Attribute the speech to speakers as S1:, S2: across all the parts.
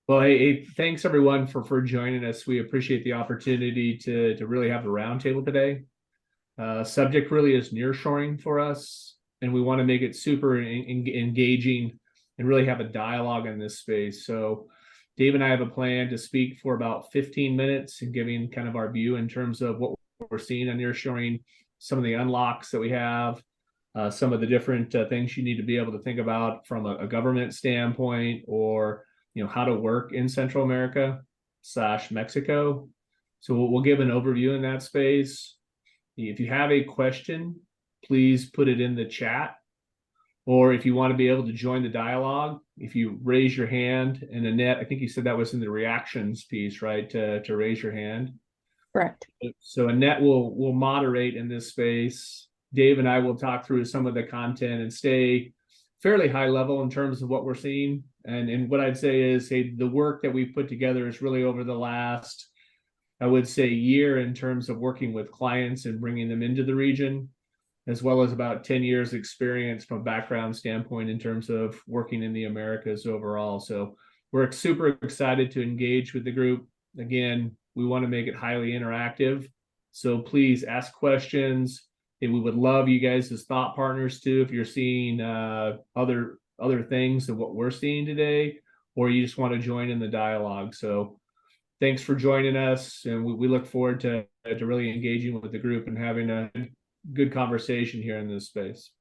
S1: Well, hey, thanks everyone for joining us. We appreciate the opportunity to really have a roundtable today. Subject really is nearshoring for us, and we want to make it super engaging and really have a dialogue in this space. So, Dave and I have a plan to speak for about 15 minutes and giving kind of our view in terms of what we're seeing on nearshoring, some of the unlocks that we have, some of the different things you need to be able to think about from a government standpoint, or how to work in Central America / Mexico. So we'll give an overview in that space. If you have a question, please put it in the chat. Or if you want to be able to join the dialogue, if you raise your hand, and Annette, I think you said that was in the reactions piece, right? To raise your hand.
S2: Correct.
S1: So Annette will moderate in this space. Dave and I will talk through some of the content and stay fairly high level in terms of what we're seeing. And what I'd say is, hey, the work that we've put together is really over the last, I would say, year in terms of working with clients and bringing them into the region, as well as about 10 years experience from a background standpoint in terms of working in the Americas overall. So we're super excited to engage with the group. Again, we want to make it highly interactive. So please ask questions. And we would love you guys as thought partners too, if you're seeing other things than what we're seeing today, or you just want to join in the dialogue. So thanks for joining us, and we look forward to really engaging with the group and having a good conversation here in this space.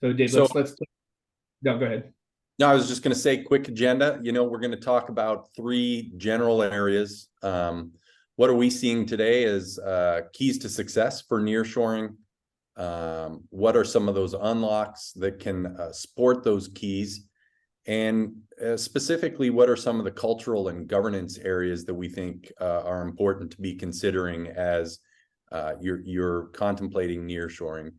S1: So Dave, let's no, go ahead.
S3: No, I was just going to say, quick agenda. We're going to talk about 3 general areas. What are we seeing today as keys to success for nearshoring? What are some of those unlocks that can support those keys? And specifically, what are some of the cultural and governance areas that we think are important to be considering as you're contemplating nearshoring?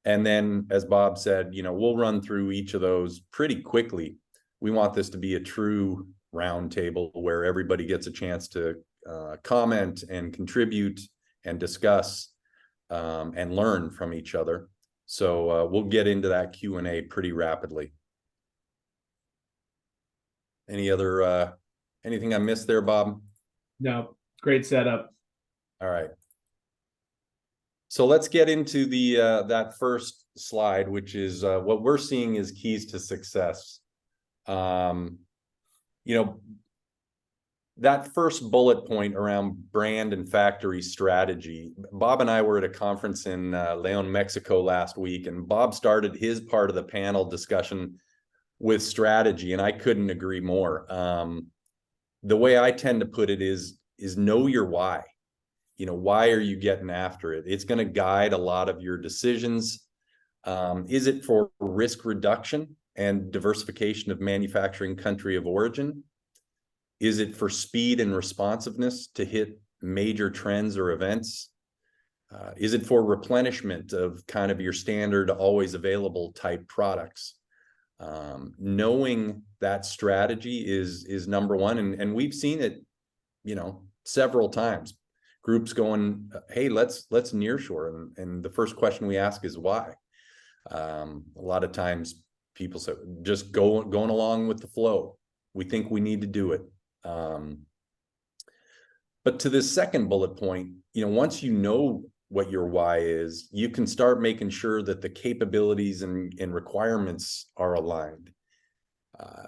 S3: And then, as Bob said, we'll run through each of those pretty quickly. We want this to be a true roundtable where everybody gets a chance to comment and contribute and discuss and learn from each other. So we'll get into that Q&A pretty rapidly. Anything I missed there, Bob?
S1: No, great setup.
S3: All right. So let's get into the that first slide, which is what we're seeing is keys to success. That first bullet point around brand and factory strategy. Bob and I were at a conference in León, Mexico last week, and Bob started his part of the panel discussion with strategy, and I couldn't agree more. The way I tend to put it is know your why. Why are you getting after it? It's going to guide a lot of your decisions. Is it for risk reduction and diversification of manufacturing country of origin? Is it for speed and responsiveness to hit major trends or events? Is it for replenishment of kind of your standard, always available type products? Knowing that strategy is number one. And we've seen it, several times. Groups going, hey, let's nearshore. And the first question we ask is why? A lot of times people say, just going along with the flow. We think we need to do it. But to this second bullet point, once you know what your why is, you can start making sure that the capabilities and requirements are aligned.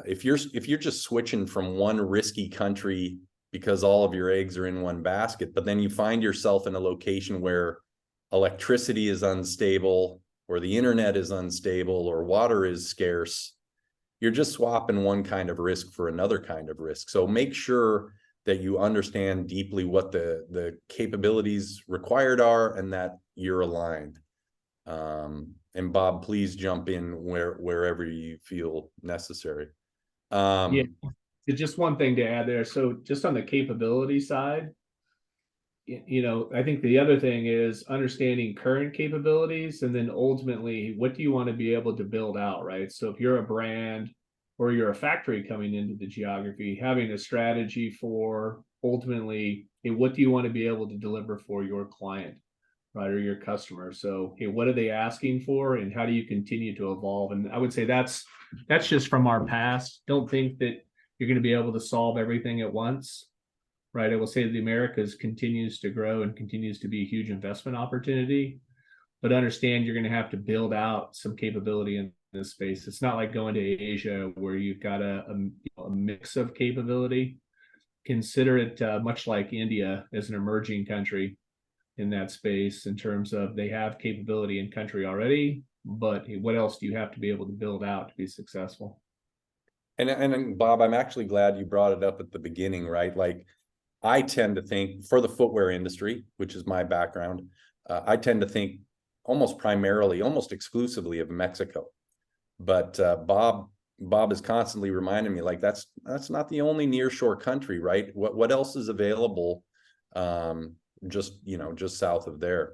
S3: If you're just switching from one risky country because all of your eggs are in one basket, but then you find yourself in a location where electricity is unstable, or the internet is unstable, or water is scarce, you're just swapping one kind of risk for another kind of risk. So make sure that you understand deeply what the capabilities required are and that you're aligned. And Bob, please jump in wherever you feel necessary.
S1: Yeah. Just one thing to add there. So just on the capability side, I think the other thing is understanding current capabilities, and then ultimately, what do you want to be able to build out, right? So if you're a brand or you're a factory coming into the geography, having a strategy for ultimately, hey, what do you want to be able to deliver for your client? right, or your customer. So, hey, what are they asking for, and how do you continue to evolve? And I would say that's just from our past. Don't think that you're going to be able to solve everything at once, right? I will say the Americas continues to grow and continues to be a huge investment opportunity, but understand you're going to have to build out some capability in this space. It's not like going to Asia where you've got a mix of capability. Consider it much like India as an emerging country in that space, in terms of they have capability in country already, but what else do you have to be able to build out to be successful?
S3: And Bob, I'm actually glad you brought it up at the beginning, right? Like, I tend to think for the footwear industry, which is my background, I tend to think almost primarily, almost exclusively of Mexico. But Bob is constantly reminding me, like, that's not the only nearshore country, right? What else is available, just south of there?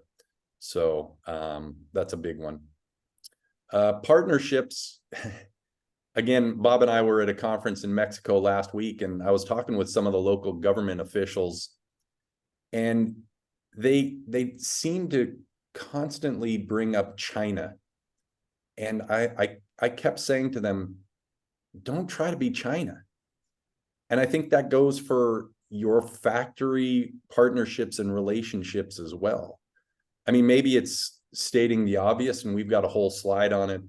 S3: So that's a big one. Partnerships. Again, Bob and I were at a conference in Mexico last week, and I was talking with some of the local government officials, and they seem to constantly bring up China. And I kept saying to them, don't try to be China. And I think that goes for your factory partnerships and relationships as well. I mean, maybe it's stating the obvious, and we've got a whole slide on it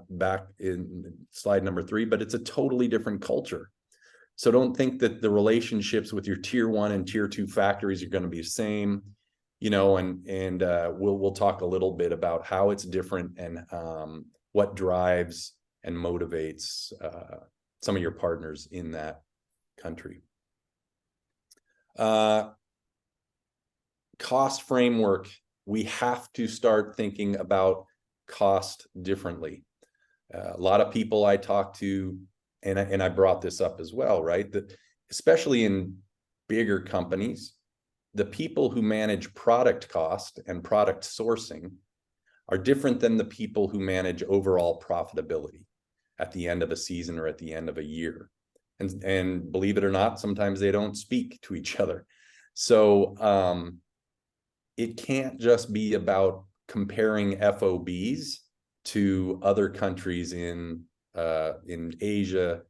S3: back in slide number 3, but it's a totally different culture. So don't think that the relationships with your tier 1 and tier 2 factories are going to be the same, and we'll talk a little bit about how it's different, and what drives and motivates some of your partners in that country. Cost framework. We have to start thinking about cost differently. A lot of people I talk to, and I brought this up as well, right? That especially in bigger companies, the people who manage product cost and product sourcing are different than the people who manage overall profitability at the end of a season or at the end of a year. And believe it or not, sometimes they don't speak to each other. So it can't just be about comparing FOBs to other countries in Asia,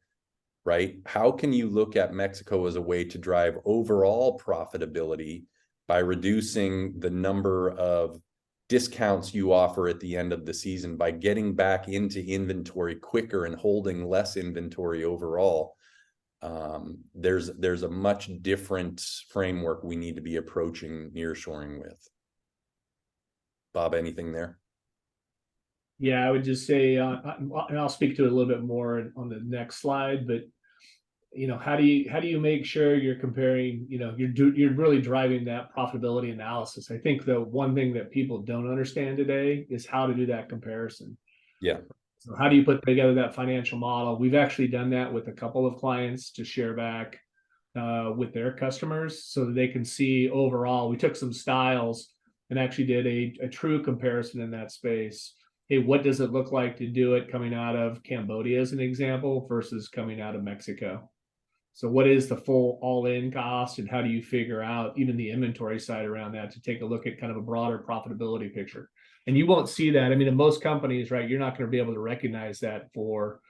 S3: right? How can you look at Mexico as a way to drive overall profitability by reducing the number of discounts you offer at the end of the season, by getting back into inventory quicker and holding less inventory overall? There's a much different framework we need to be approaching nearshoring with. Bob, anything there?
S1: Yeah, I would just say, and I'll speak to it a little bit more on the next slide, but how do you make sure you're comparing, you're really driving that profitability analysis? I think the one thing that people don't understand today is how to do that comparison.
S3: Yeah.
S1: So how do you put together that financial model? We've actually done that with a couple of clients to share back with their customers so that they can see overall. We took some styles and actually did a true comparison in that space. Hey, what does it look like to do it coming out of Cambodia as an example versus coming out of Mexico? So what is the full all-in cost, and how do you figure out even the inventory side around that to take a look at kind of a broader profitability picture? And you won't see that. I mean, in most companies, right, you're not going to be able to recognize that for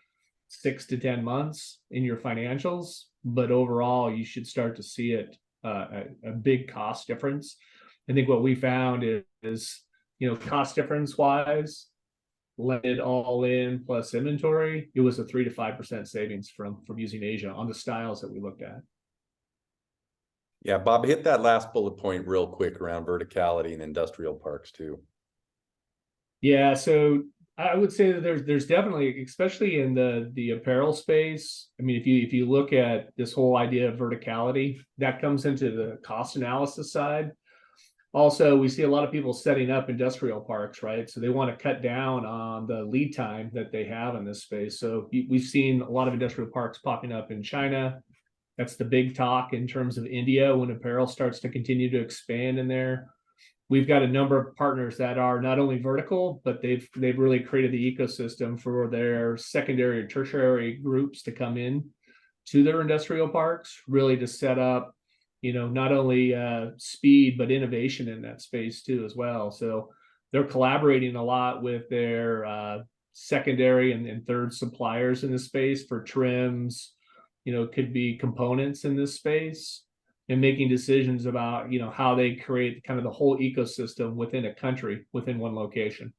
S1: 6 to 10 months in your financials, but overall, you should start to see it, a big cost difference. I think what we found is cost difference wise, blended all in plus inventory, it was a 3 to 5% savings from using Asia on the styles that we looked at.
S3: Yeah, Bob, hit that last bullet point real quick around verticality and industrial parks too.
S1: Yeah, so I would say that there's definitely, especially in the apparel space. I mean, if you look at this whole idea of verticality, that comes into the cost analysis side. Also, we see a lot of people setting up industrial parks, right? So they want to cut down on the lead time that they have in this space. So we've seen a lot of industrial parks popping up in China. That's the big talk in terms of India when apparel starts to continue to expand in there. We've got a number of partners that are not only vertical, but they've really created the ecosystem for their secondary or tertiary groups to come in to their industrial parks, really to set up not only speed, but innovation in that space too, as well. So they're collaborating a lot with their secondary and third suppliers in this space for trims, could be components in this space, and making decisions about, how they create kind of the whole ecosystem within a country, within one location.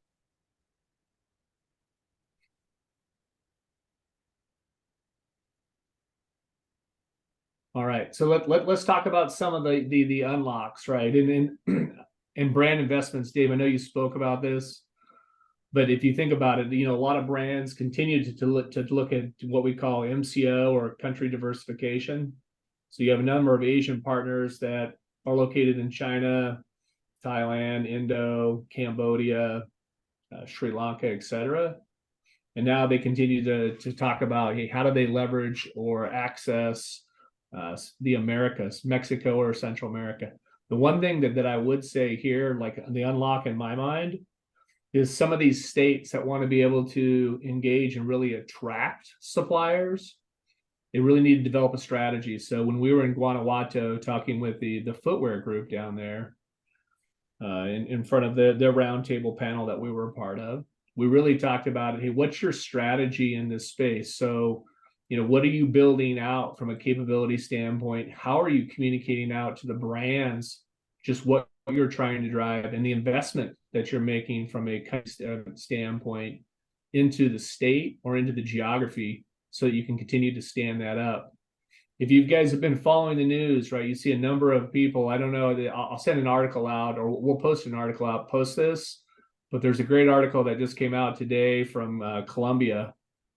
S1: All right, so let's talk about some of the unlocks, right? And brand investments, Dave. I know you spoke about this, but if you think about it, a lot of brands continue to look at what we call MCO, or country diversification. So you have a number of Asian partners that are located in China, Thailand, Indo, Cambodia, Sri Lanka, etc. And now they continue to talk about, hey, how do they leverage or access the Americas, Mexico or Central America. The one thing that I would say here, like the unlock in my mind, is some of these states that want to be able to engage and really attract suppliers, they really need to develop a strategy. So when we were in Guanajuato talking with the footwear group down there, in front of their roundtable panel that we were a part of, we really talked about, hey, what's your strategy in this space? So what are you building out from a capability standpoint? How are you communicating out to the brands just what you're trying to drive, and the investment that you're making from a standpoint into the state or into the geography, so that you can continue to stand that up? If you guys have been following the news, right, you see a number of people, I don't know, I'll send an article out, or we'll post an article out, post this, but there's a great article that just came out today from Columbia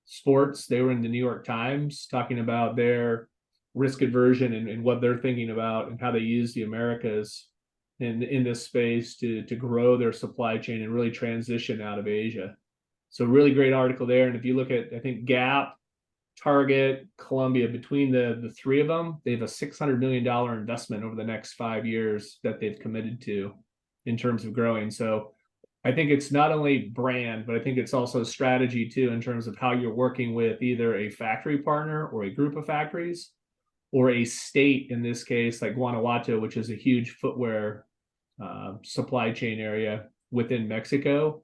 S1: Sports. They were in the New York Times talking about their risk aversion and what they're thinking about, and how they use the Americas in this space to grow their supply chain and really transition out of Asia. So really great article there. And if you look at, I think, Gap, Target, Columbia, between the three of them, they have a $600 million investment over the next 5 years that they've committed to in terms of growing. So I think it's not only brand, but I think it's also strategy too, in terms of how you're working with either a factory partner or a group of factories, or a state, in this case, like Guanajuato, which is a huge footwear supply chain area within Mexico,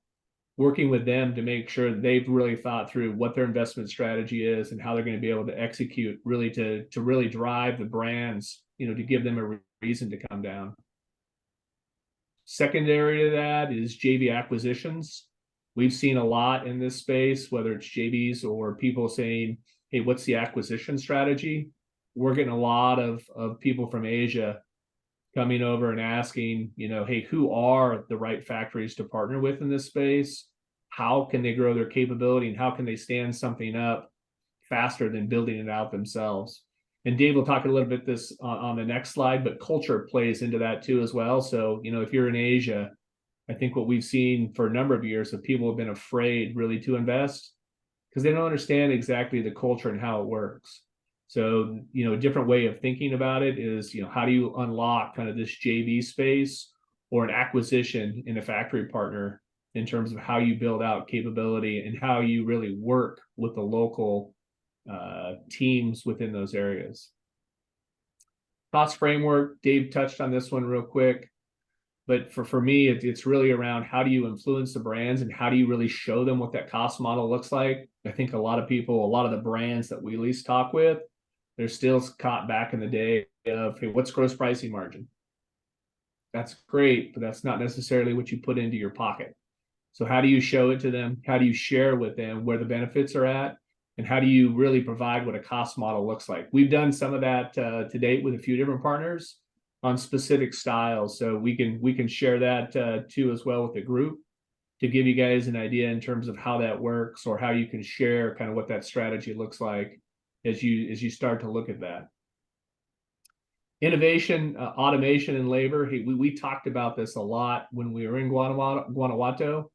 S1: working with them to make sure they've really thought through what their investment strategy is and how they're going to be able to execute, really to really drive the brands, to give them a reason to come down. Secondary to that is JV acquisitions. We've seen a lot in this space, whether it's JVs or people saying, hey, what's the acquisition strategy? We're getting a lot of people from Asia coming over and asking, hey, who are the right factories to partner with in this space? How can they grow their capability, and how can they stand something up faster than building it out themselves? And Dave will talk a little bit this on the next slide, but culture plays into that too as well. So, if you're in Asia, I think what we've seen for a number of years of people have been afraid really to invest because they don't understand exactly the culture and how it works. So, a different way of thinking about it is, how do you unlock kind of this JV space or an acquisition in a factory partner in terms of how you build out capability and how you really work with the local teams within those areas. Cost framework, Dave touched on this one real quick, but for me, it's really around how do you influence the brands and how do you really show them what that cost model looks like. I think a lot of people, a lot of the brands that we at least talk with, they're still caught back in the day of, hey, what's gross pricing margin? That's great, but that's not necessarily what you put into your pocket. So how do you show it to them? How do you share with them where the benefits are at? And how do you really provide what a cost model looks like? We've done some of that to date with a few different partners on specific styles. So we can share that too as well with the group to give you guys an idea in terms of how that works, or how you can share kind of what that strategy looks like as you start to look at that. Innovation, automation, and labor. Hey, we talked about this a lot when we were in Guanajuato.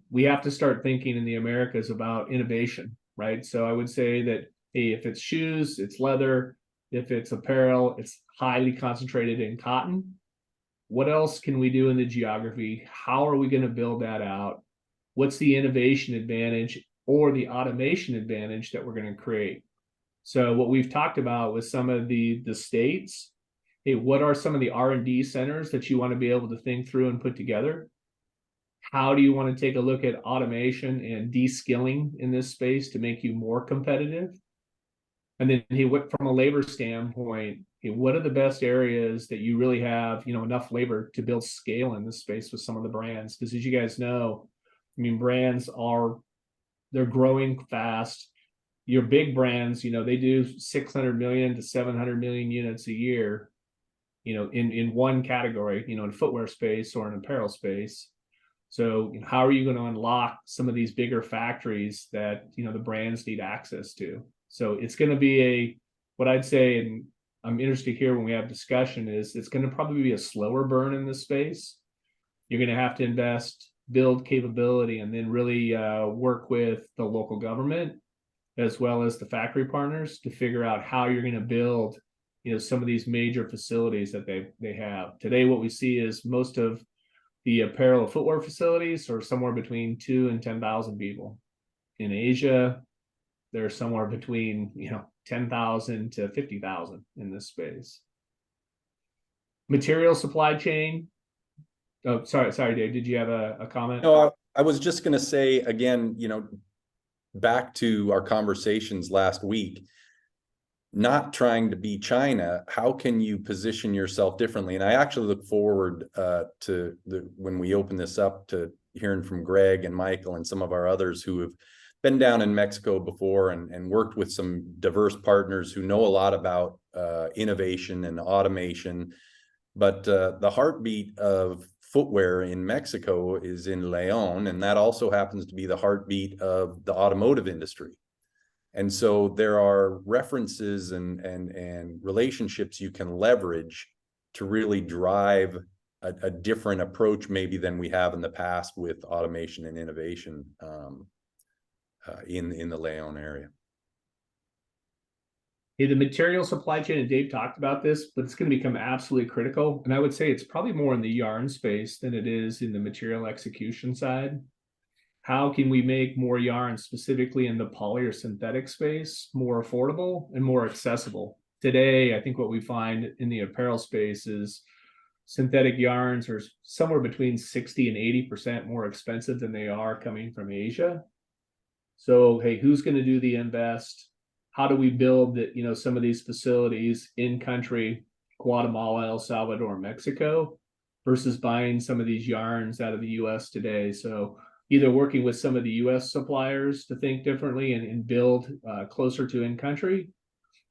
S1: We have to start thinking in the Americas about innovation, right? So I would say that, hey, if it's shoes, it's leather. If it's apparel, it's highly concentrated in cotton. What else can we do in the geography? How are we going to build that out? What's the innovation advantage or the automation advantage that we're going to create? So what we've talked about with some of the states hey, what are some of the R&D centers that you want to be able to think through and put together? How do you want to take a look at automation and de-skilling in this space to make you more competitive? And then he went from a labor standpoint, hey, what are the best areas that you really have, enough labor to build scale in this space with some of the brands? Because as you guys know, I mean, they're growing fast. Your big brands, they do 600 million to 700 million units a year, in one category, in footwear space or an apparel space. So how are you going to unlock some of these bigger factories that, the brands need access to? So it's going to be what I'd say, and I'm interested to hear when we have discussion, is it's going to probably be a slower burn in this space. You're going to have to invest, build capability, and then really work with the local government as well as the factory partners to figure out how you're going to build, some of these major facilities that they have. Today, what we see is most of the apparel footwear facilities are somewhere between 2 and 10,000 people. In Asia, they're somewhere between 10,000 to 50,000 in this space. Material supply chain. Oh, sorry, Dave. Did you have a comment?
S3: No, I was just going to say again, back to our conversations last week, not trying to be China, how can you position yourself differently? And I actually look forward to when we open this up to hearing from Greg and Michael and some of our others who have been down in Mexico before and worked with some diverse partners who know a lot about innovation and automation. But the heartbeat of footwear in Mexico is in León, and that also happens to be the heartbeat of the automotive industry. And so there are references and relationships you can leverage to really drive a different approach maybe than we have in the past with automation and innovation in the León area.
S1: Hey, the material supply chain, and Dave talked about this, but it's going to become absolutely critical. And I would say it's probably more in the yarn space than it is in the material execution side. How can we make more yarn, specifically in the poly or synthetic space, more affordable and more accessible? Today, I think what we find in the apparel space is synthetic yarns are somewhere between 60 and 80% more expensive than they are coming from Asia. So, hey, who's going to do the invest? How do we build some of these facilities in country, Guatemala, El Salvador, Mexico, versus buying some of these yarns out of the US today? So either working with some of the US suppliers to think differently and build closer to in country,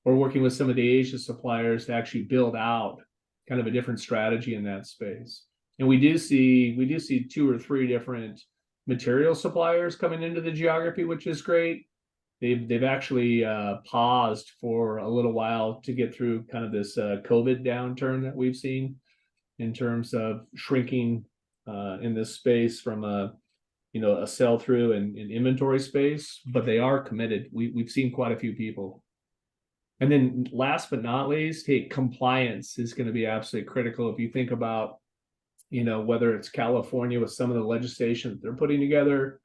S1: or working with some of the Asia suppliers to actually build out kind of a different strategy in that space. And we do see 2 or 3 different material suppliers coming into the geography, which is great. They've actually paused for a little while to get through kind of this COVID downturn that we've seen in terms of shrinking in this space from a sell-through and inventory space, but they are committed. We've seen quite a few people. And then last but not least, hey, compliance is going to be absolutely critical. If you think about, whether it's California with some of the legislation that they're putting together,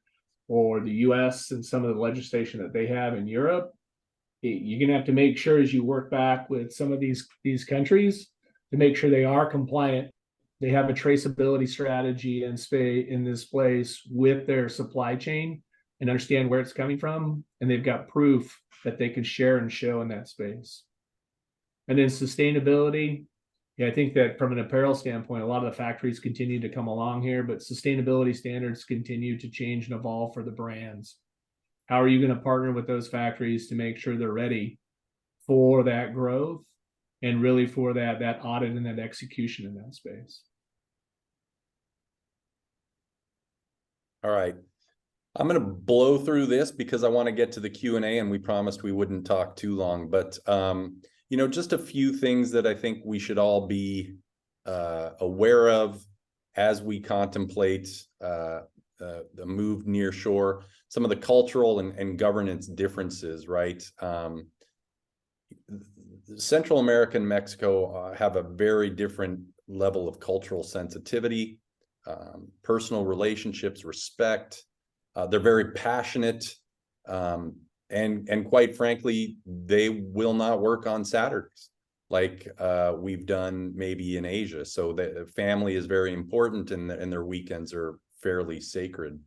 S1: or the US and some of the legislation that they have in Europe, you're going to have to make sure as you work back with some of these countries to make sure they are compliant. They have a traceability strategy in this place with their supply chain and understand where it's coming from. And they've got proof that they can share and show in that space. And then sustainability. Yeah, I think that from an apparel standpoint, a lot of the factories continue to come along here, but sustainability standards continue to change and evolve for the brands. How are you going to partner with those factories to make sure they're ready for that growth and really for that audit and that execution in that space?
S3: All right. I'm going to blow through this because I want to get to the Q&A, and we promised we wouldn't talk too long, but just a few things that I think we should all be aware of as we contemplate the move near shore, some of the cultural and governance differences, right? Central America and Mexico have a very different level of cultural sensitivity, personal relationships, respect. They're very passionate. And quite frankly, they will not work on Saturdays. like we've done maybe in Asia. So the family is very important, and their weekends are fairly sacred.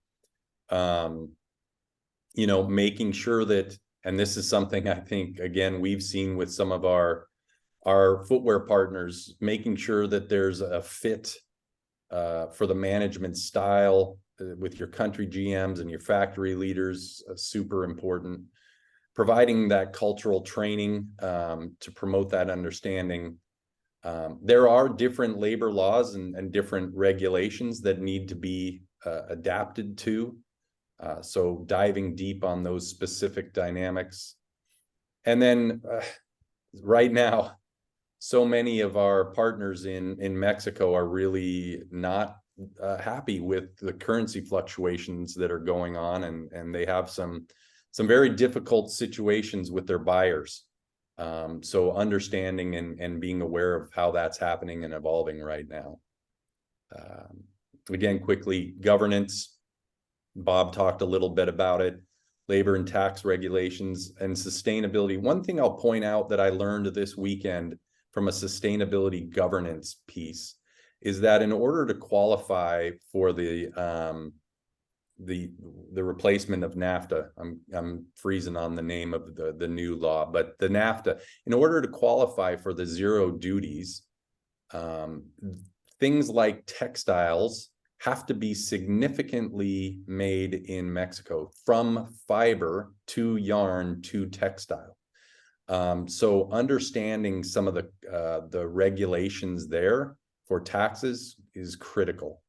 S3: You know, making sure that, and this is something I think, again, we've seen with some of our footwear partners, making sure that there's a fit for the management style with your country GMs and your factory leaders, super important. Providing that cultural training to promote that understanding. There are different labor laws and different regulations that need to be adapted to. So diving deep on those specific dynamics. And then right now, so many of our partners in Mexico are really not happy with the currency fluctuations that are going on, and they have some very difficult situations with their buyers. So understanding and being aware of how that's happening and evolving right now. Again, quickly, governance. Bob talked a little bit about it. Labor and tax regulations and sustainability. One thing I'll point out that I learned this weekend from a sustainability governance piece is that in order to qualify for the replacement of NAFTA, I'm freezing on the name of the new law, but the NAFTA, in order to qualify for the zero duties, things like textiles have to be significantly made in Mexico, from fiber to yarn to textile. So understanding some of the regulations there for taxes is critical.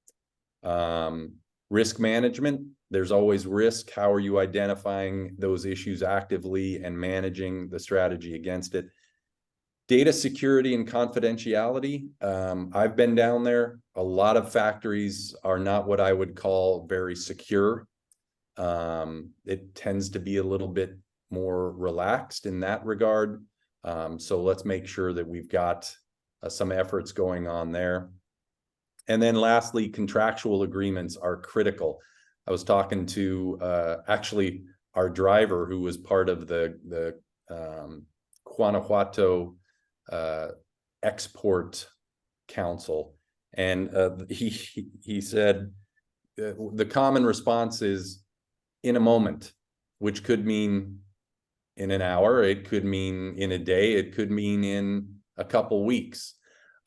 S3: Risk management, there's always risk. How are you identifying those issues actively and managing the strategy against it? Data security and confidentiality. I've been down there. A lot of factories are not what I would call very secure. It tends to be a little bit more relaxed in that regard. So let's make sure that we've got some efforts going on there. And then lastly, contractual agreements are critical. I was talking to actually our driver who was part of the Guanajuato Export Council, and he said the common response is in a moment, which could mean in an hour, it could mean in a day, it could mean in a couple weeks.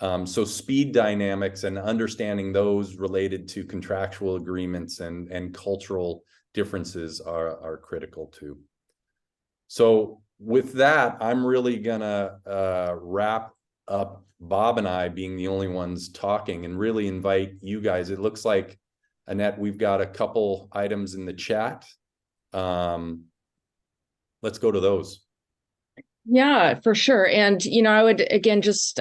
S3: So speed dynamics and understanding those related to contractual agreements and cultural differences are critical too. So with that, I'm really gonna wrap up, Bob and I being the only ones talking, and really invite you guys. It looks like, Annette, we've got a couple items in the chat. Let's go to those.
S2: Yeah, for sure. And, I would, again, just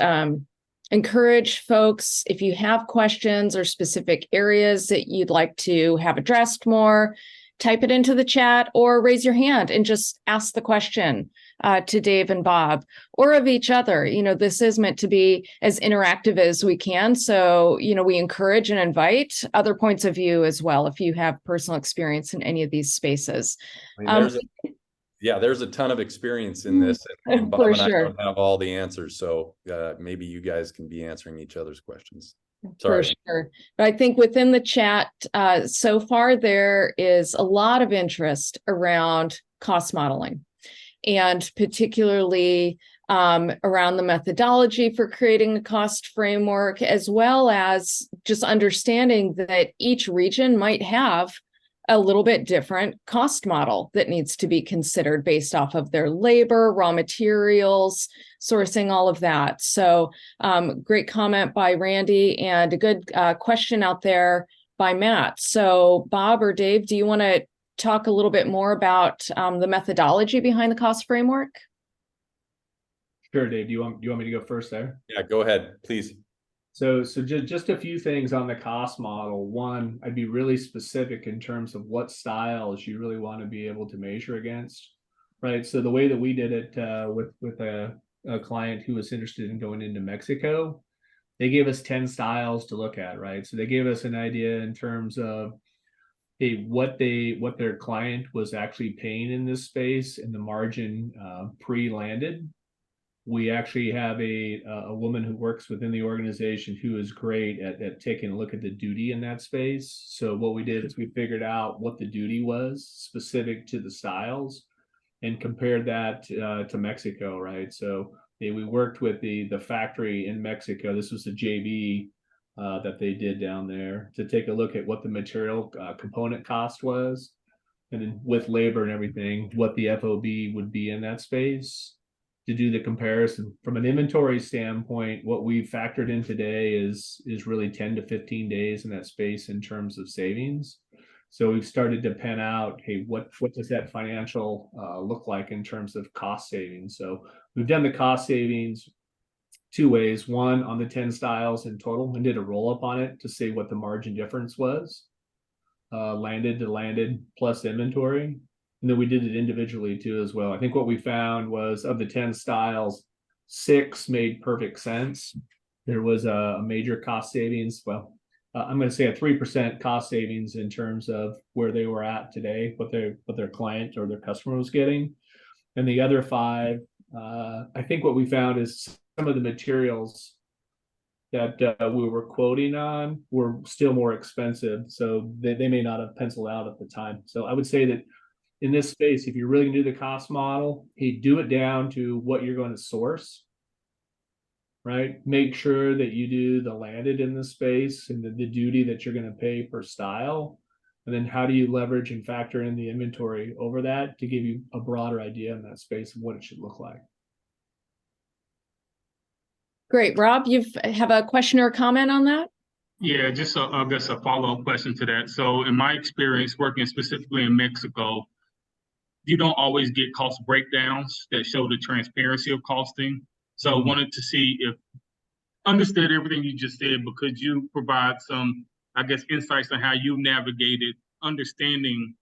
S2: encourage folks, if you have questions or specific areas that you'd like to have addressed more, type it into the chat or raise your hand and just ask the question to Dave and Bob, or of each other. This is meant to be as interactive as we can. So, we encourage and invite other points of view as well, if you have personal experience in any of these spaces.
S3: There's a ton of experience in this, and Bob and I don't have all the answers. So maybe you guys can be answering each other's questions. Sorry.
S2: For sure. But I think within the chat so far, there is a lot of interest around cost modeling, and particularly around the methodology for creating a cost framework, as well as just understanding that each region might have a little bit different cost model that needs to be considered based off of their labor, raw materials, sourcing, all of that. So great comment by Randy, and a good question out there by Matt. So Bob or Dave, do you want to talk a little bit more about the methodology behind the cost framework?
S1: Sure, Dave. Do you want me to go first there?
S3: Yeah, go ahead, please.
S1: So just a few things on the cost model. One, I'd be really specific in terms of what styles you really want to be able to measure against, right? So the way that we did it with a client who was interested in going into Mexico, they gave us 10 styles to look at, right? So they gave us an idea in terms of, hey, what their client was actually paying in this space and the margin pre-landed. We actually have a woman who works within the organization who is great at taking a look at the duty in that space. So what we did is we figured out what the duty was specific to the styles and compared that to Mexico, right? So we worked with the factory in Mexico. This was the JV that they did down there to take a look at what the material component cost was, and then with labor and everything, what the FOB would be in that space to do the comparison. From an inventory standpoint, what we factored in today is really 10 to 15 days in that space in terms of savings. So we've started to pen out, hey, what does that financial look like in terms of cost savings? So we've done the cost savings two ways. One, on the 10 styles in total, and did a roll up on it to see what the margin difference was, landed to landed plus inventory. And then we did it individually too as well. I think what we found was of the 10 styles, 6 made perfect sense. There was a major cost savings. Well, I'm going to say a 3% cost savings in terms of where they were at today, what their client or their customer was getting. And the other 5, I think what we found is some of the materials that we were quoting on were still more expensive. So they may not have penciled out at the time. So I would say that in this space, if you're really gonna do the cost model, hey, do it down to what you're going to source, right? Make sure that you do the landed in the space and the duty that you're going to pay per style. And then how do you leverage and factor in the inventory over that to give you a broader idea in that space of what it should look like.
S2: Great. Rob, you have a question or a comment on that?
S4: Yeah, just I guess a follow-up question to that. So in my experience working specifically in Mexico, you don't always get cost breakdowns that show the transparency of costing. So I wanted to see if understood everything you just said, but could you provide some, I guess, insights on how you navigated understanding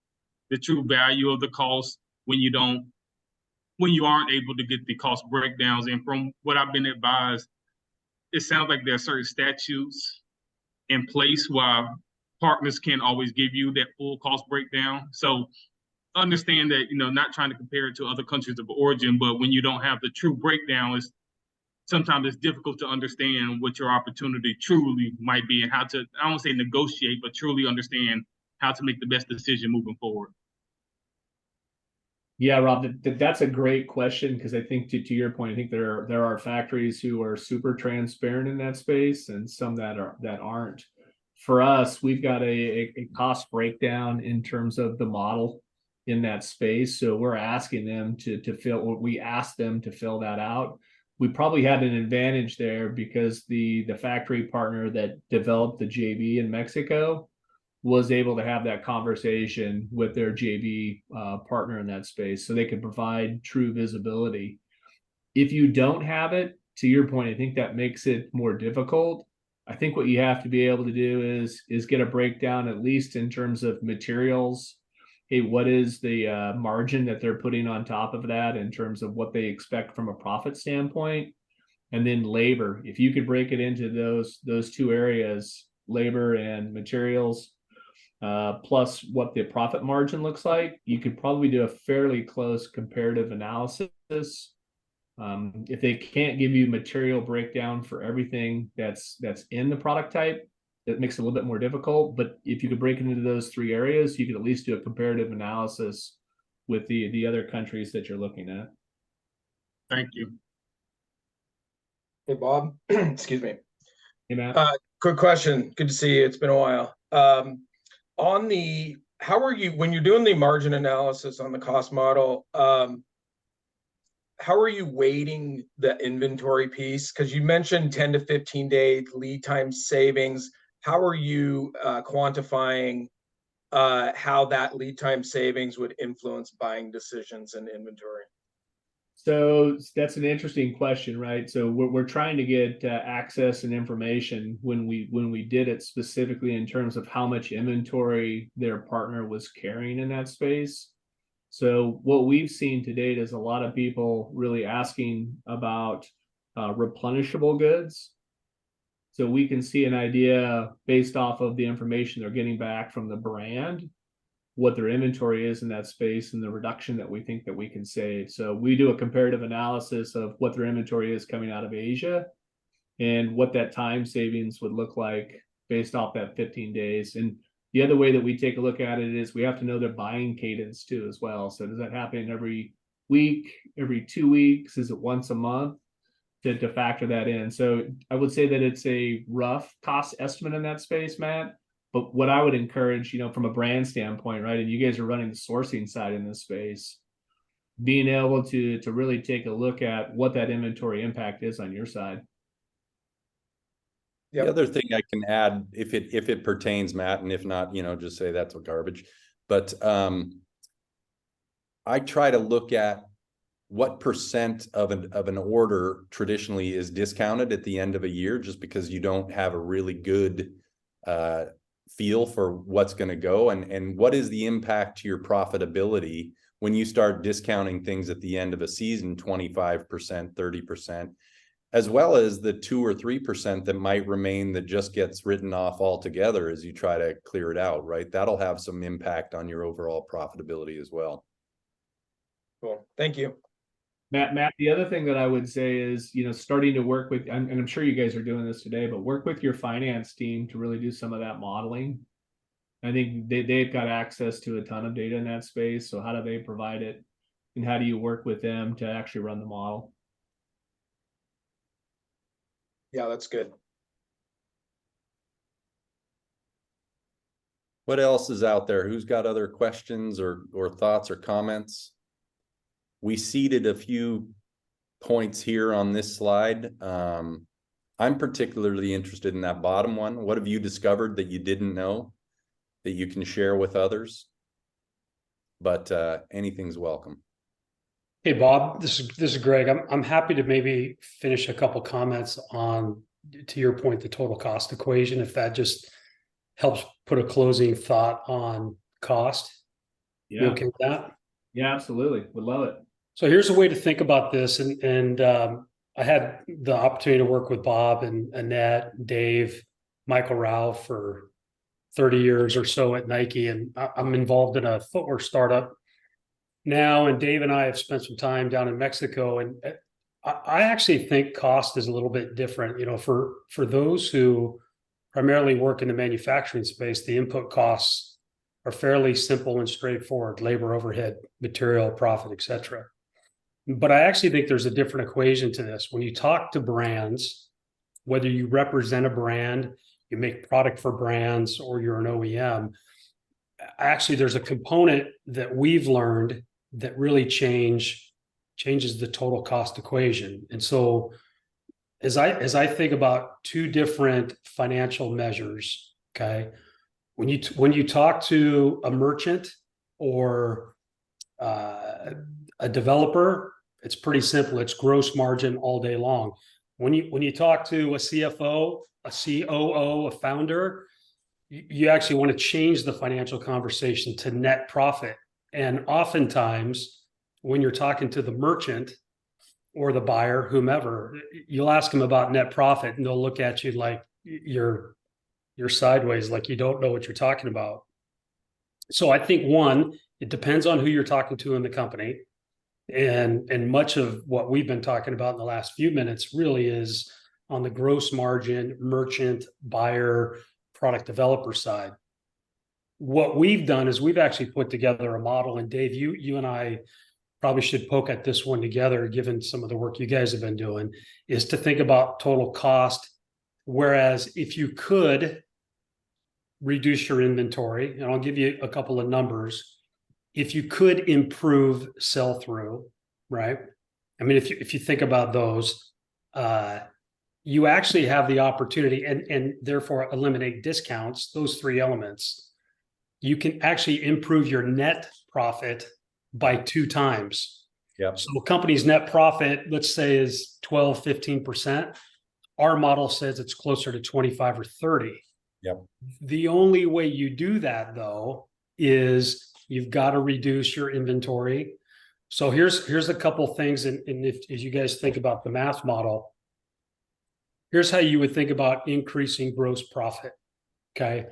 S4: the true value of the cost when you aren't able to get the cost breakdowns? And from what I've been advised, it sounds like there are certain statutes in place while partners can't always give you that full cost breakdown. So understand that, not trying to compare it to other countries of origin, but when you don't have the true breakdown, sometimes it's difficult to understand what your opportunity truly might be and how to, I don't want to say negotiate, but truly understand how to make the best decision moving forward.
S1: Yeah, Rob, that's a great question, because I think to your point, I think there are factories who are super transparent in that space and some that aren't. For us, we've got a cost breakdown in terms of the model in that space. So we're asking them to fill, or we asked them to fill that out. We probably had an advantage there because the factory partner that developed the JV in Mexico was able to have that conversation with their JV partner in that space, so they could provide true visibility. If you don't have it, to your point, I think that makes it more difficult. I think what you have to be able to do is get a breakdown, at least in terms of materials. Hey, what is the margin that they're putting on top of that in terms of what they expect from a profit standpoint? And then labor, if you could break it into those 2 areas, labor and materials, plus what the profit margin looks like, you could probably do a fairly close comparative analysis. If they can't give you material breakdown for everything that's in the product type, that makes it a little bit more difficult. But if you could break it into those 3 areas, you could at least do a comparative analysis with the other countries that you're looking at.
S4: Thank you.
S5: Hey, Bob. Excuse me.
S1: Hey, Matt.
S5: Quick question. Good to see you. It's been a while. How are you, when you're doing the margin analysis on the cost model, how are you weighting the inventory piece? Because you mentioned 10 to 15 day lead time savings. How are you quantifying how that lead time savings would influence buying decisions and inventory?
S1: So that's an interesting question, right? So we're trying to get access and information when we did it, specifically in terms of how much inventory their partner was carrying in that space. So what we've seen to date is a lot of people really asking about replenishable goods. So we can see an idea based off of the information they're getting back from the brand what their inventory is in that space and the reduction that we think that we can save. So we do a comparative analysis of what their inventory is coming out of Asia and what that time savings would look like based off that 15 days. And the other way that we take a look at it is we have to know their buying cadence too as well. So does that happen every week, every 2 weeks? Is it once a month? To factor that in. So I would say that it's a rough cost estimate in that space, Matt. But what I would encourage, from a brand standpoint, right, and you guys are running the sourcing side in this space, being able to really take a look at what that inventory impact is on your side.
S3: The other thing I can add, if it pertains, Matt, and if not, just say that's garbage. But I try to look at what percent of an order traditionally is discounted at the end of a year, just because you don't have a really good feel for what's going to go, and what is the impact to your profitability when you start discounting things at the end of a season, 25%, 30%, as well as the 2 or 3% that might remain that just gets written off altogether as you try to clear it out, right? That'll have some impact on your overall profitability as well.
S5: Cool. Thank you.
S1: Matt, the other thing that I would say is, starting to work with, and I'm sure you guys are doing this today, but work with your finance team to really do some of that modeling. I think they've got access to a ton of data in that space. So how do they provide it? And how do you work with them to actually run the model?
S5: Yeah, that's good.
S3: What else is out there? Who's got other questions or thoughts or comments? We seeded a few points here on this slide. I'm particularly interested in that bottom one. What have you discovered that you didn't know that you can share with others? But anything's welcome.
S6: Hey, Bob, this is Greg. I'm happy to maybe finish a couple comments on, to your point, the total cost equation, if that just helps put a closing thought on cost.
S1: Yeah.
S6: You okay with that?
S1: Yeah, absolutely. Would love it.
S6: So here's a way to think about this. And I had the opportunity to work with Bob and Annette, Dave, Michael Rao for 30 years or so at Nike. And I'm involved in a footwear startup now. And Dave and I have spent some time down in Mexico. And I actually think cost is a little bit different. For those who primarily work in the manufacturing space, the input costs are fairly simple and straightforward: labor, overhead, material, profit, etc. But I actually think there's a different equation to this. When you talk to brands, whether you represent a brand, you make product for brands, or you're an OEM, actually there's a component that we've learned that really changes the total cost equation. And so as I think about two different financial measures, okay, when you talk to a merchant or a developer, it's pretty simple. It's gross margin all day long. When you talk to a CFO, a COO, a founder, you actually want to change the financial conversation to net profit. And oftentimes, when you're talking to the merchant or the buyer, whomever, you'll ask them about net profit, and they'll look at you like you're sideways, like you don't know what you're talking about. So I think, one, it depends on who you're talking to in the company. And much of what we've been talking about in the last few minutes really is on the gross margin, merchant, buyer, product developer side. What we've done is we've actually put together a model, and Dave, you and I probably should poke at this one together, given some of the work you guys have been doing, is to think about total cost. Whereas if you could reduce your inventory, and I'll give you a couple of numbers, if you could improve sell-through, right? I mean, if you think about those, you actually have the opportunity, and therefore eliminate discounts, those three elements. You can actually improve your net profit by 2 times.
S3: Yep.
S6: So a company's net profit, let's say, is 12, 15%. Our model says it's closer to 25 or 30.
S3: Yep.
S6: The only way you do that, though, is you've got to reduce your inventory. So here's a couple things, and if you guys think about the math model, here's how you would think about increasing gross profit. Okay,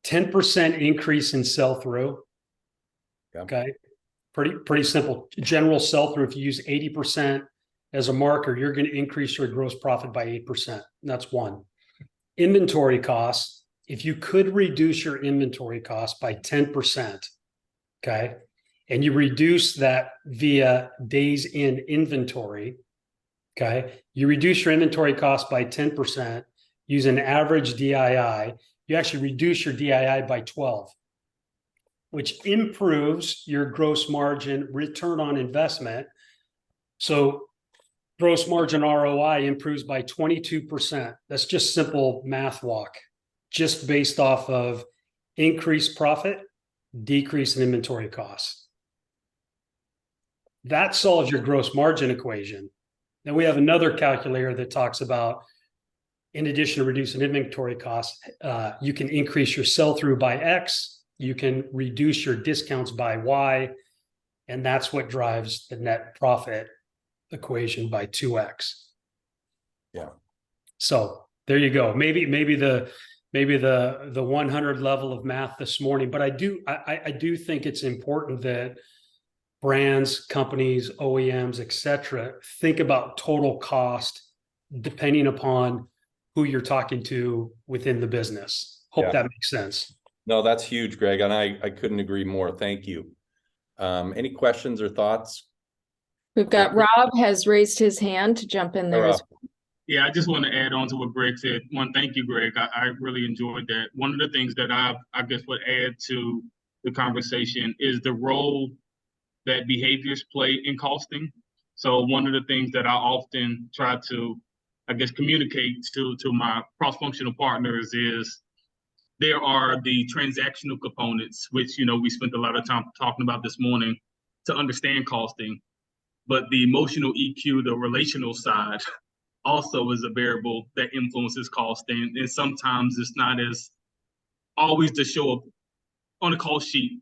S6: 10% increase in sell-through Okay. Pretty simple. General sell-through, if you use 80% as a marker, you're going to increase your gross profit by 8%. That's one. Inventory costs, if you could reduce your inventory costs by 10%, okay, and you reduce that via days in inventory, okay, you reduce your inventory cost by 10%, use an average DII, you actually reduce your DII by 12, which improves your gross margin return on investment. So gross margin ROI improves by 22%. That's just simple math walk, just based off of increased profit, decrease in inventory costs. That solves your gross margin equation. Then we have another calculator that talks about, in addition to reducing inventory costs, you can increase your sell-through by X, you can reduce your discounts by Y, and that's what drives the net profit equation by 2X.
S3: Yeah.
S6: So there you go. Maybe the 100 level of math this morning, but I do think it's important that brands, companies, OEMs, etc., think about total cost depending upon who you're talking to within the business. Hope that makes sense.
S3: No, that's huge, Greg, and I couldn't agree more. Thank you. Any questions or thoughts?
S2: We've got Rob has raised his hand to jump in there.
S4: Yeah, I just want to add on to what Greg said. One, thank you, Greg. I really enjoyed that. One of the things that I guess would add to the conversation is the role that behaviors play in costing. So one of the things that I often try to, I guess, communicate to my cross-functional partners is there are the transactional components, which, you know, we spent a lot of time talking about this morning to understand costing, but the emotional EQ, the relational side, also is a variable that influences costing. And sometimes it's not as always to show up on a cost sheet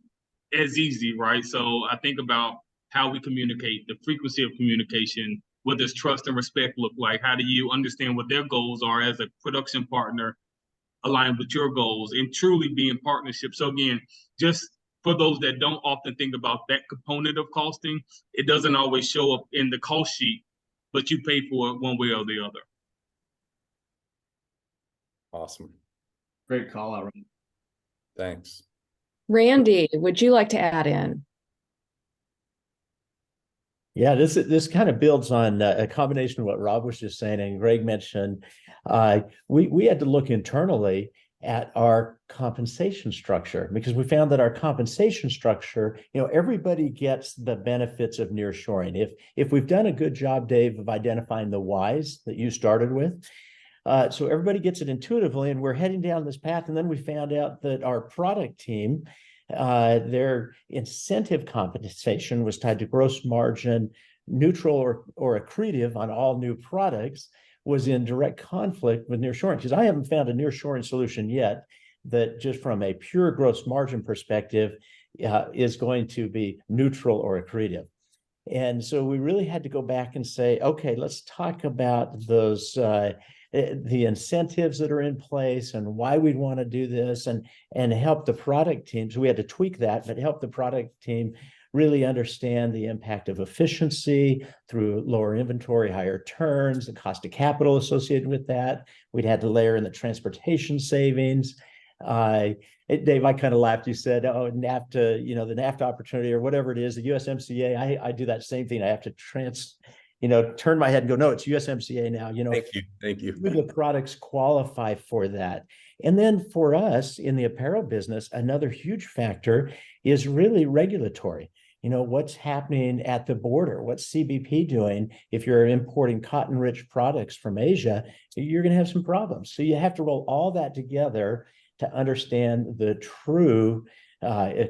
S4: as easy, right? So I think about how we communicate, the frequency of communication. What does trust and respect look like? How do you understand what their goals are as a production partner aligned with your goals and truly be in partnership? So again, just for those that don't often think about that component of costing, it doesn't always show up in the cost sheet, but you pay for it one way or the other.
S3: Awesome.
S1: Great call out.
S3: Thanks.
S2: Randy, would you like to add in?
S7: Yeah, this kind of builds on a combination of what Rob was just saying and Greg mentioned. We had to look internally at our compensation structure because we found that our compensation structure, everybody gets the benefits of nearshoring. If we've done a good job, Dave, of identifying the whys that you started with, so everybody gets it intuitively, and we're heading down this path. And then we found out that our product team, their incentive compensation was tied to gross margin, neutral or accretive on all new products, was in direct conflict with nearshoring. Because I haven't found a nearshoring solution yet that just from a pure gross margin perspective is going to be neutral or accretive. And so we really had to go back and say, okay, let's talk about those the incentives that are in place and why we'd want to do this and help the product teams. We had to tweak that, but help the product team really understand the impact of efficiency through lower inventory, higher turns, the cost of capital associated with that. We'd had to layer in the transportation savings. Dave, I kind of laughed. You said, oh, NAFTA, the NAFTA opportunity or whatever it is, the USMCA. I do that same thing. I have to turn my head and go, no, it's USMCA now.
S3: Thank you.
S7: Do the products qualify for that? And then for us in the apparel business, another huge factor is really regulatory. What's happening at the border? What's CBP doing? If you're importing cotton-rich products from Asia, you're going to have some problems. So you have to roll all that together to understand the true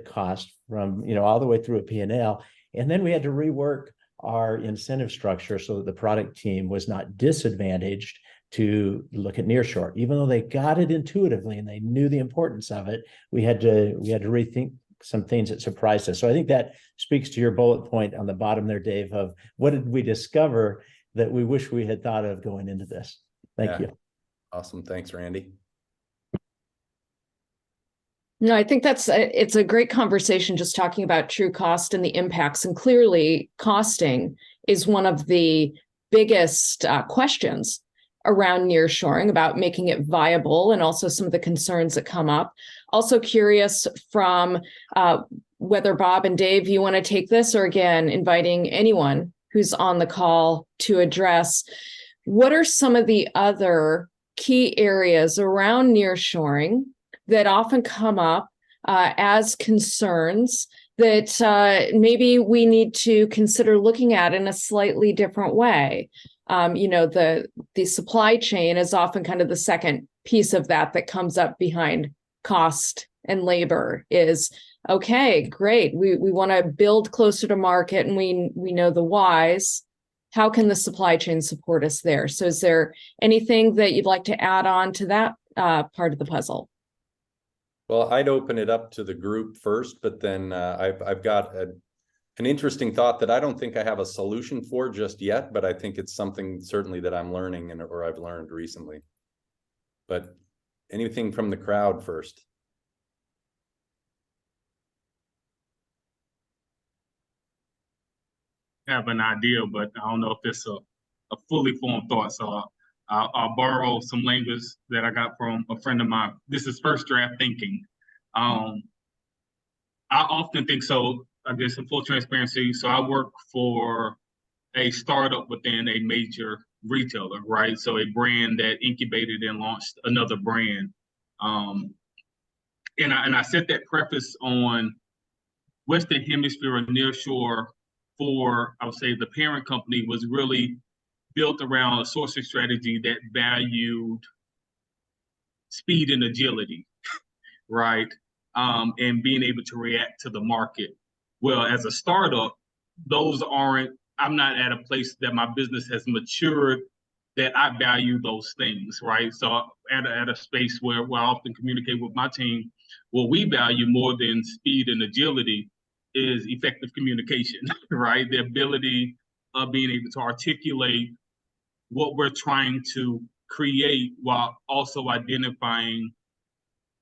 S7: cost from, all the way through a P&L. And then we had to rework our incentive structure so that the product team was not disadvantaged to look at nearshore. Even though they got it intuitively and they knew the importance of it, we had to rethink some things that surprised us. So I think that speaks to your bullet point on the bottom there, Dave, of what did we discover that we wish we had thought of going into this. Thank you.
S3: Awesome. Thanks, Randy.
S2: No, I think it's a great conversation just talking about true cost and the impacts. And clearly, costing is one of the biggest questions around nearshoring, about making it viable, and also some of the concerns that come up. Also curious from whether Bob and Dave, you want to take this, or again, inviting anyone who's on the call to address what are some of the other key areas around nearshoring that often come up as concerns that maybe we need to consider looking at in a slightly different way. The supply chain is often kind of the second piece of that comes up behind cost and labor. Is okay, great. We want to build closer to market, and we know the whys. How can the supply chain support us there? So is there anything that you'd like to add on to that part of the puzzle?
S3: Well, I'd open it up to the group first, but then I've got an interesting thought that I don't think I have a solution for just yet, but I think it's something certainly that I'm learning or I've learned recently. But anything from the crowd first?
S4: Have an idea, but I don't know if it's a fully formed thought. So I'll borrow some language that I got from a friend of mine. This is first draft thinking. I often think so. I guess in full transparency. So I work for a startup within a major retailer, right? So a brand that incubated and launched another brand. And I set that preface on Western Hemisphere or nearshore for, I would say, the parent company was really built around a sourcing strategy that valued speed and agility, right? And being able to react to the market. Well, as a startup, I'm not at a place that my business has matured that I value those things, right? So at a space where I often communicate with my team, what we value more than speed and agility is effective communication, right? The ability of being able to articulate what we're trying to create while also identifying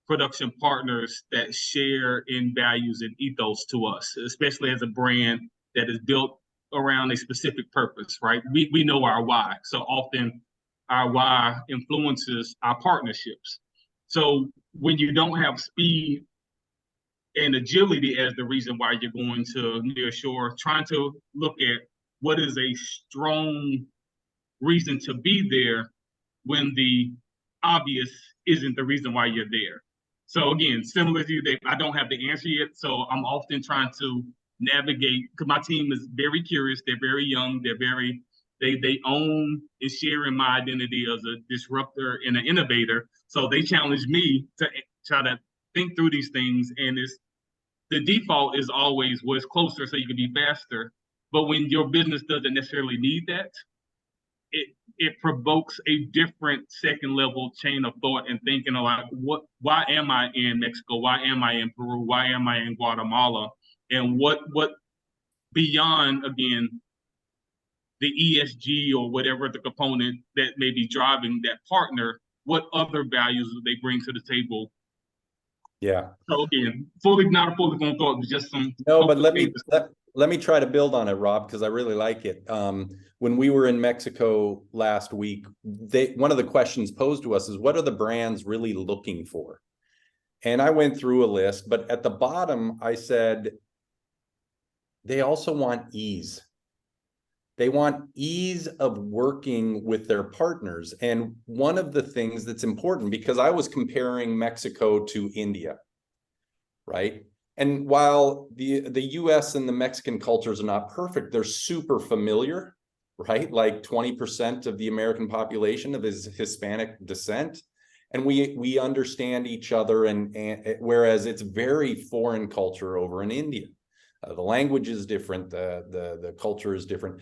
S4: production partners that share in values and ethos to us, especially as a brand that is built around a specific purpose, right? We know our why. So often our why influences our partnerships. So when you don't have speed and agility as the reason why you're going to nearshore, trying to look at what is a strong reason to be there when the obvious isn't the reason why you're there. So again, similar to you, Dave, I don't have the answer yet. So I'm often trying to navigate, because my team is very curious. They're very young. They own and share in my identity as a disruptor and an innovator. So they challenge me to try to think through these things. And the default is always, well, it's closer so you can be faster. But when your business doesn't necessarily need that, it provokes a different second level chain of thought and thinking about why am I in Mexico? Why am I in Peru? Why am I in Guatemala? And what beyond, again, the ESG or whatever the component that may be driving that partner, what other values do they bring to the table?
S3: Yeah.
S4: So again, not a fully formed thought, but just some.
S3: No, but let me try to build on it, Rob, because I really like it. When we were in Mexico last week, one of the questions posed to us is, what are the brands really looking for? And I went through a list, but at the bottom, I said, they also want ease. They want ease of working with their partners. And one of the things that's important, because I was comparing Mexico to India, right? And while the US and the Mexican cultures are not perfect, they're super familiar, right? Like 20% of the American population is Hispanic descent. And we understand each other, and whereas it's very foreign culture over in India. The language is different, the culture is different.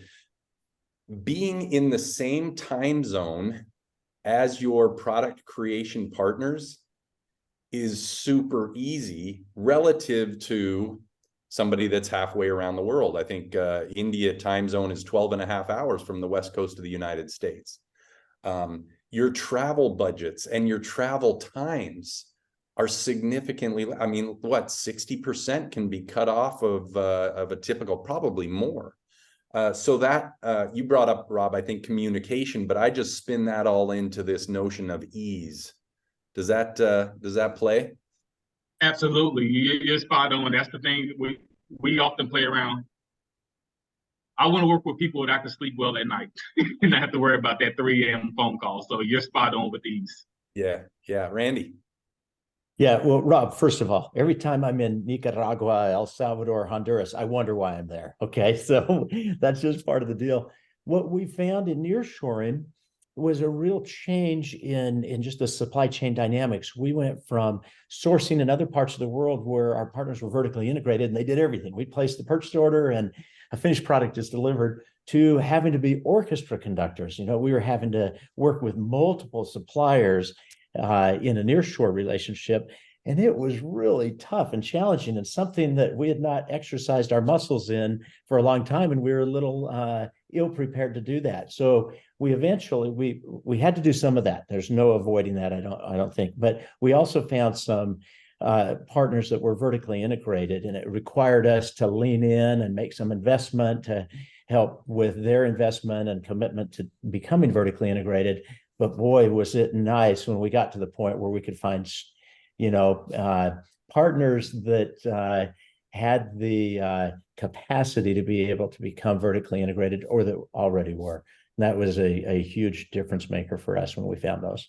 S3: Being in the same time zone as your product creation partners is super easy relative to somebody that's halfway around the world. I think India time zone is 12.5 hours from the West Coast of the United States. Your travel budgets and your travel times are significantly, I mean, what, 60% can be cut off of a typical, probably more. So that you brought up, Rob, I think communication, but I just spin that all into this notion of ease. Does that play?
S4: Absolutely. You're spot on. That's the thing we often play around. I want to work with people that I can sleep well at night and not have to worry about that 3 a.m. phone call. So you're spot on with these.
S3: Yeah. Randy.
S7: Yeah, well, Rob, first of all, every time I'm in Nicaragua, El Salvador, Honduras, I wonder why I'm there. Okay, so that's just part of the deal. What we found in nearshoring was a real change in just the supply chain dynamics. We went from sourcing in other parts of the world where our partners were vertically integrated and they did everything. We placed the purchase order and a finished product is delivered, to having to be orchestra conductors. We were having to work with multiple suppliers in a nearshore relationship. And it was really tough and challenging and something that we had not exercised our muscles in for a long time. And we were a little ill-prepared to do that. So we eventually, we had to do some of that. There's no avoiding that, I don't think. But we also found some partners that were vertically integrated, and it required us to lean in and make some investment to help with their investment and commitment to becoming vertically integrated. But boy, was it nice when we got to the point where we could find, partners that had the capacity to be able to become vertically integrated or that already were. And that was a huge difference maker for us when we found those.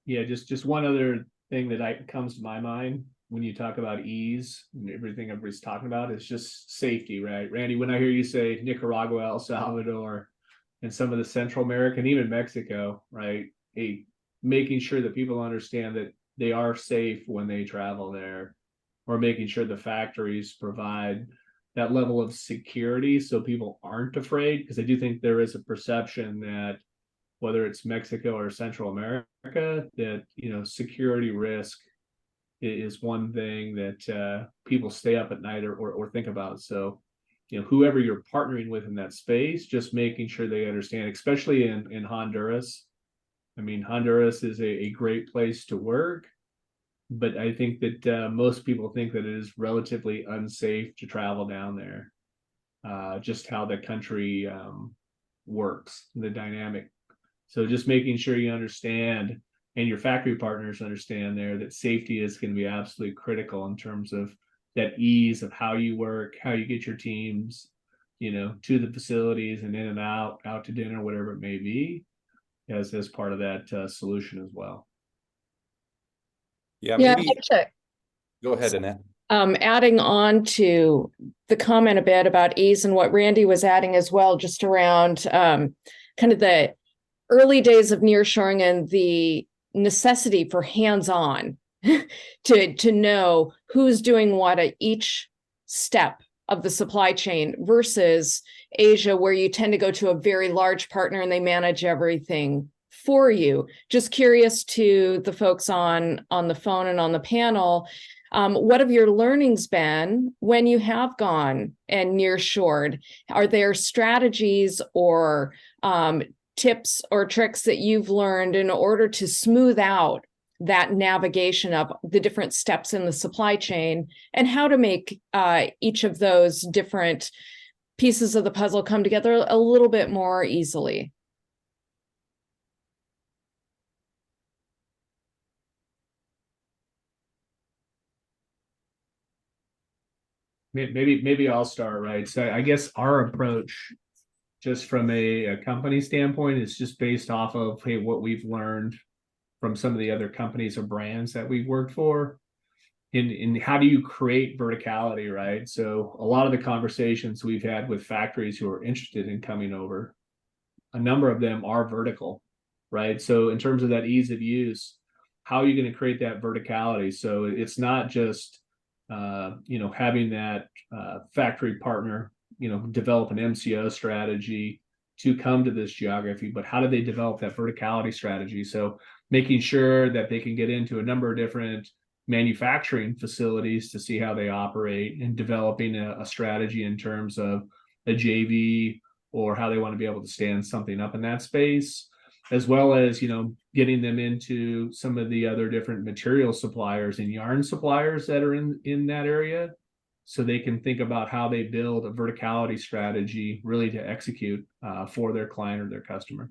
S1: Yeah, just one other thing that comes to my mind when you talk about ease and everything everybody's talking about is just safety, right? Randy, when I hear you say Nicaragua, El Salvador, and some of the Central America and even Mexico, right? Making sure that people understand that they are safe when they travel there, or making sure the factories provide that level of security so people aren't afraid. Because I do think there is a perception that whether it's Mexico or Central America, that, security risk is one thing that people stay up at night or think about. So, whoever you're partnering with in that space, just making sure they understand, especially in Honduras. I mean, Honduras is a great place to work, but I think that most people think that it is relatively unsafe to travel down there. Just how the country works, the dynamic. So just making sure you understand and your factory partners understand there that safety is going to be absolutely critical in terms of that ease of how you work, how you get your teams, to the facilities and in and out to dinner, whatever it may be, as part of that solution as well.
S3: Yeah,
S2: Yeah,
S3: maybe go ahead, Annette.
S2: Adding on to the comment a bit about ease and what Randy was adding as well, just around kind of the early days of nearshoring and the necessity for hands-on to know who's doing what at each step of the supply chain versus Asia, where you tend to go to a very large partner and they manage everything for you. Just curious to the folks on the phone and on the panel, what have your learnings been when you have gone and nearshored? Are there strategies or tips or tricks that you've learned in order to smooth out that navigation of the different steps in the supply chain and how to make each of those different pieces of the puzzle come together a little bit more easily?
S1: Maybe I'll start, right? So I guess our approach, just from a company standpoint, is just based off of what we've learned from some of the other companies or brands that we've worked for. In how do you create verticality, right? So a lot of the conversations we've had with factories who are interested in coming over, a number of them are vertical, right? So in terms of that ease of use, how are you going to create that verticality? So it's not just having that factory partner develop an MCO strategy to come to this geography, but how do they develop that verticality strategy? So making sure that they can get into a number of different manufacturing facilities to see how they operate, and developing a strategy in terms of a JV or how they want to be able to stand something up in that space. as well as, getting them into some of the other different material suppliers and yarn suppliers that are in that area, so they can think about how they build a verticality strategy really to execute for their client or their customer.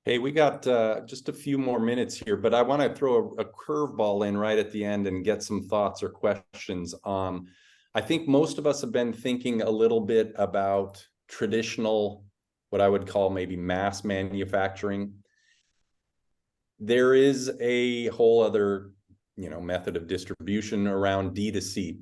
S3: Hey, we got just a few more minutes here, but I want to throw a curveball in right at the end and get some thoughts or questions. I think most of us have been thinking a little bit about traditional, what I would call maybe mass manufacturing. There is a whole other, method of distribution around D2C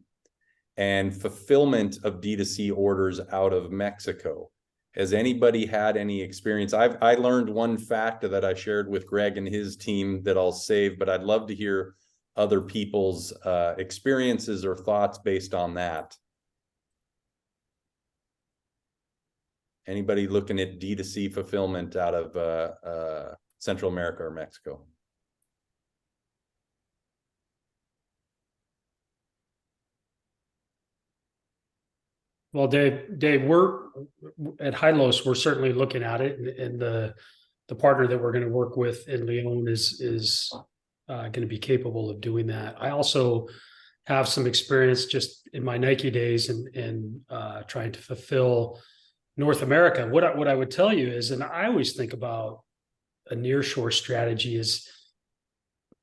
S3: and fulfillment of D2C orders out of Mexico. Has anybody had any experience? I learned one fact that I shared with Greg and his team that I'll save, but I'd love to hear other people's experiences or thoughts based on that. Anybody looking at D2C fulfillment out of Central America or Mexico?
S6: Well, Dave, we're at Hylos, we're certainly looking at it, and the partner that we're going to work with in Leon is going to be capable of doing that. I also have some experience just in my Nike days and trying to fulfill North America. What I would tell you is, and I always think about a nearshore strategy is,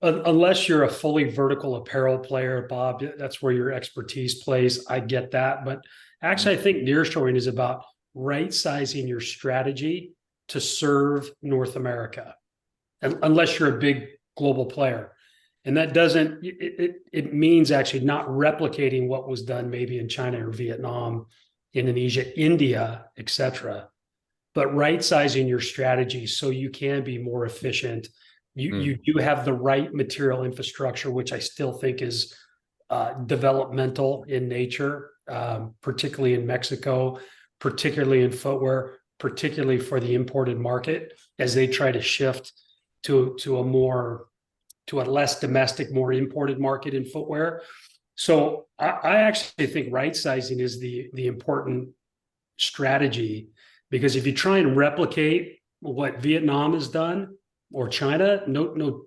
S6: unless you're a fully vertical apparel player, Bob, that's where your expertise plays. I get that. But actually, I think nearshoring is about right sizing your strategy to serve North America, unless you're a big global player. And that doesn't, it means actually not replicating what was done maybe in China or Vietnam, Indonesia, India, etc., but right sizing your strategy so you can be more efficient. You do have the right material infrastructure, which I still think is developmental in nature, particularly in Mexico, particularly in footwear, particularly for the imported market, as they try to shift to a less domestic, more imported market in footwear. So I actually think right sizing is the important strategy, because if you try and replicate what Vietnam has done or China, no,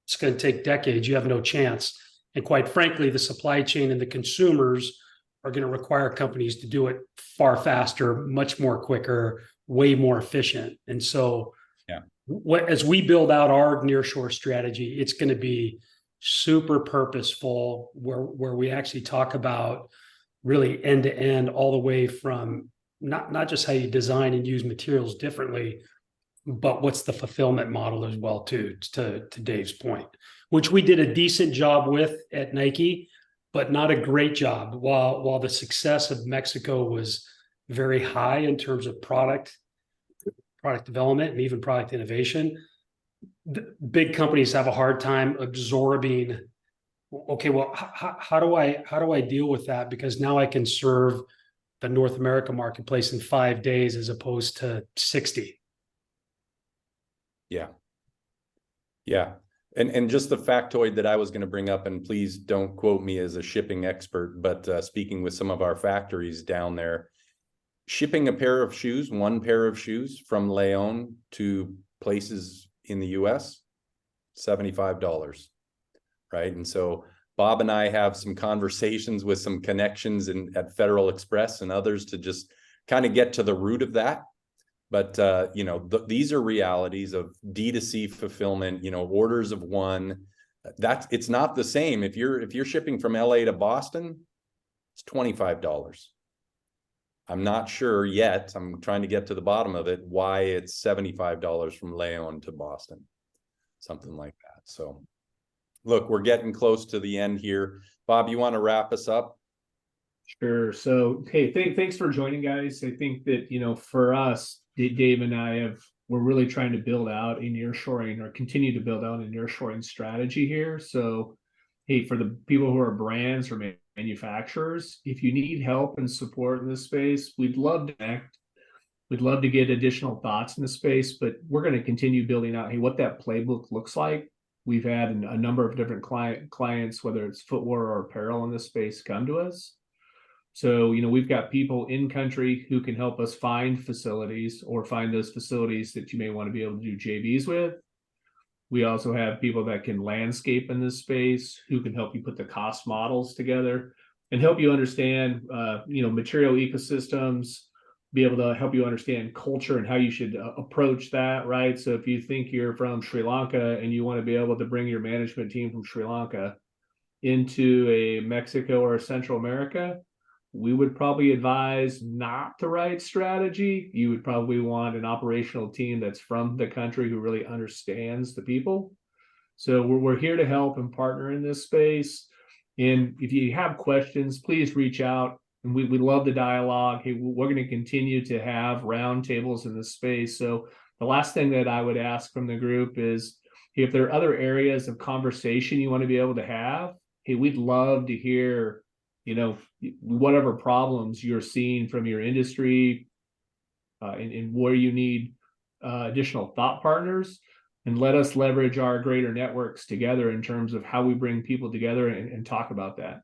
S6: it's going to take decades. You have no chance. And quite frankly, the supply chain and the consumers are going to require companies to do it far faster, much more quicker, way more efficient. And so as we build out our nearshore strategy, it's going to be super purposeful, where we actually talk about really end to end, all the way from not just how you design and use materials differently, but what's the fulfillment model as well, too, to Dave's point, which we did a decent job with at Nike, but not a great job. While the success of Mexico was very high in terms of product development and even product innovation, the big companies have a hard time absorbing, okay, well, how do I deal with that? Because now I can serve the North America marketplace in 5 days as opposed to 60.
S3: Yeah. And just the factoid that I was going to bring up, and please don't quote me as a shipping expert, but speaking with some of our factories down there, shipping one pair of shoes from Leon to places in the US, $75, right? And so Bob and I have some conversations with some connections at Federal Express and others to just kind of get to the root of that. But these are realities of D2C fulfillment, orders of one. It's not the same. If you're shipping from LA to Boston, it's $25. I'm not sure yet. I'm trying to get to the bottom of it, why it's $75 from Leon to Boston, something like that. So look, we're getting close to the end here. Bob, you want to wrap us up?
S1: Sure. So, hey, thanks for joining, guys. I think that, for us, Dave and I we're really trying to build out a nearshoring, or continue to build out a nearshoring strategy here. So, hey, for the people who are brands or manufacturers, if you need help and support in this space, we'd love to connect. We'd love to get additional thoughts in the space, but we're going to continue building out, hey, what that playbook looks like. We've had a number of different clients, whether it's footwear or apparel in this space, come to us. So, we've got people in country who can help us find facilities or find those facilities that you may want to be able to do JVs with. We also have people that can landscape in this space who can help you put the cost models together and help you understand, material ecosystems, be able to help you understand culture and how you should approach that, right? So if you think you're from Sri Lanka and you want to be able to bring your management team from Sri Lanka into a Mexico or Central America, we would probably advise not the right strategy. You would probably want an operational team that's from the country who really understands the people. So we're here to help and partner in this space. And if you have questions, please reach out. And we love the dialogue. Hey, we're going to continue to have roundtables in this space. So the last thing that I would ask from the group is, if there are other areas of conversation you want to be able to have, hey, we'd love to hear, whatever problems you're seeing from your industry, and where you need additional thought partners, and let us leverage our greater networks together in terms of how we bring people together and talk about that.